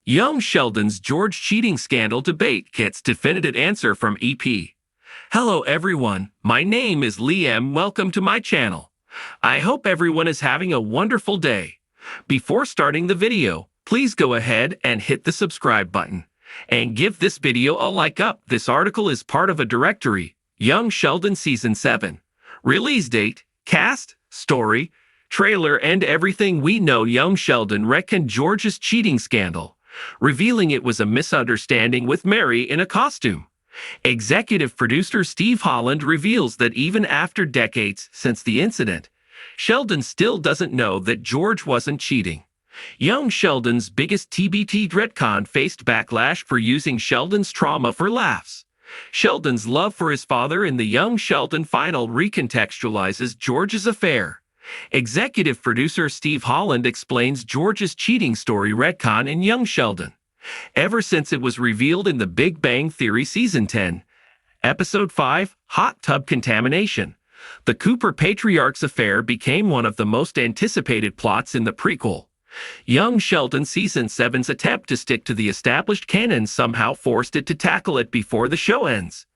Young Sheldon's George cheating scandal debate gets definitive answer from EP. Hello everyone, my name is Liam. Welcome to my channel. I hope everyone is having a wonderful day. Before starting the video, please go ahead and hit the subscribe button and give this video a like up. This article is part of a directory, Young Sheldon Season 7. Release date, cast, story, trailer and everything we know. Young Sheldon reckoned George's cheating scandal, revealing it was a misunderstanding with Mary in a costume. Executive producer Steve Holland reveals that even after decades since the incident, Sheldon still doesn't know that George wasn't cheating. Young Sheldon's biggest TBT retcon faced backlash for using Sheldon's trauma for laughs. Sheldon's love for his father in the Young Sheldon final recontextualizes George's affair. Executive producer Steve Holland explains George's cheating story retcon in Young Sheldon. Ever since it was revealed in The Big Bang Theory Season 10, Episode 5, Hot Tub Contamination, the Cooper patriarch's affair became one of the most anticipated plots in the prequel. Young Sheldon Season 7's attempt to stick to the established canon somehow forced it to tackle it before the show ends.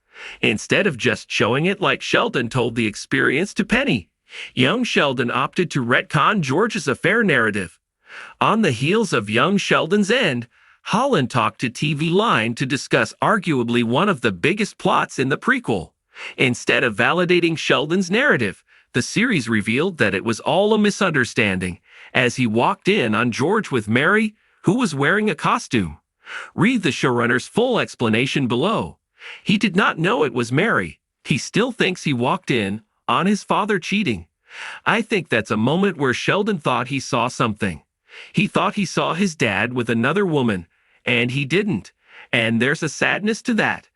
Instead of just showing it like Sheldon told the experience to Penny, Young Sheldon opted to retcon George's affair narrative. On the heels of Young Sheldon's end, Holland talked to TV Line to discuss arguably one of the biggest plots in the prequel. Instead of validating Sheldon's narrative, the series revealed that it was all a misunderstanding, as he walked in on George with Mary, who was wearing a costume. Read the showrunner's full explanation below. He did not know it was Mary. He still thinks he walked in on his father cheating. I think that's a moment where Sheldon thought he saw something. He thought he saw his dad with another woman, and he didn't. And there's a sadness to that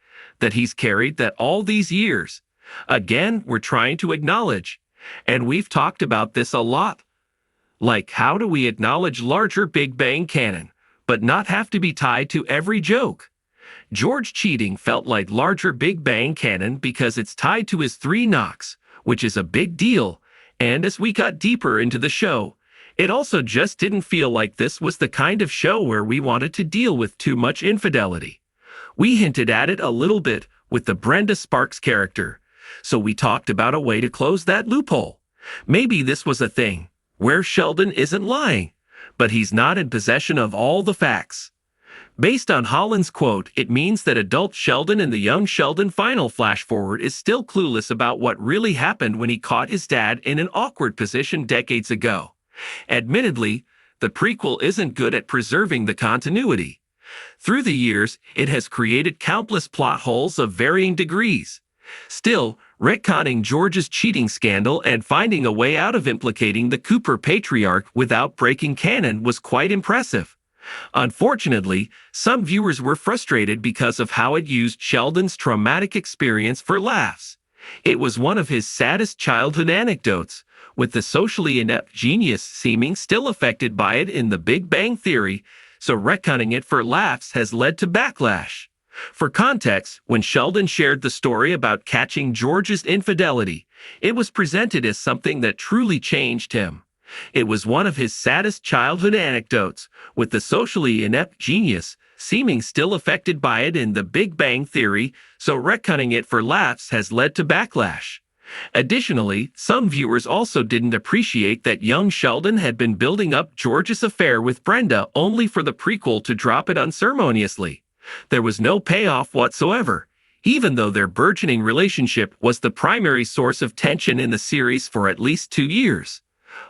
he's carried that all these years. Again, we're trying to acknowledge, and we've talked about this a lot. Like, how do we acknowledge larger Big Bang canon, but not have to be tied to every joke? George cheating felt like larger Big Bang canon because it's tied to his 3 knocks, which is a big deal, and as we got deeper into the show, it also just didn't feel like this was the kind of show where we wanted to deal with too much infidelity. We hinted at it a little bit with the Brenda Sparks character, so we talked about a way to close that loophole. Maybe this was a thing, where Sheldon isn't lying, but he's not in possession of all the facts. Based on Holland's quote, it means that adult Sheldon in the Young Sheldon final flash-forward is still clueless about what really happened when he caught his dad in an awkward position decades ago. Admittedly, the prequel isn't good at preserving the continuity. Through the years, it has created countless plot holes of varying degrees. Still, retconning George's cheating scandal and finding a way out of implicating the Cooper patriarch without breaking canon was quite impressive. Unfortunately, some viewers were frustrated because of how it used Sheldon's traumatic experience for laughs. It was one of his saddest childhood anecdotes, with the socially inept genius seeming still affected by it in The Big Bang Theory, so retconning it for laughs has led to backlash. For context, when Sheldon shared the story about catching George's infidelity, it was presented as something that truly changed him. It was one of his saddest childhood anecdotes, with the socially inept genius seeming still affected by it in The Big Bang Theory, so retconning it for laughs has led to backlash. Additionally, some viewers also didn't appreciate that Young Sheldon had been building up George's affair with Brenda only for the prequel to drop it unceremoniously. There was no payoff whatsoever, even though their burgeoning relationship was the primary source of tension in the series for at least 2 years.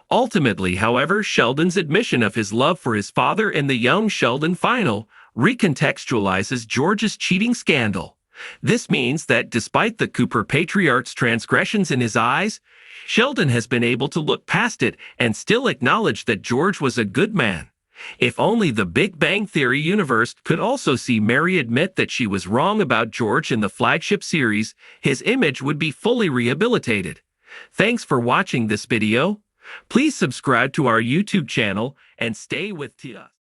Ultimately, however, Sheldon's admission of his love for his father in the Young Sheldon final recontextualizes George's cheating scandal. This means that despite the Cooper patriarch's transgressions in his eyes, Sheldon has been able to look past it and still acknowledge that George was a good man. If only the Big Bang Theory universe could also see Mary admit that she was wrong about George in the flagship series, his image would be fully rehabilitated. Thanks for watching this video. Please subscribe to our YouTube channel and stay with us.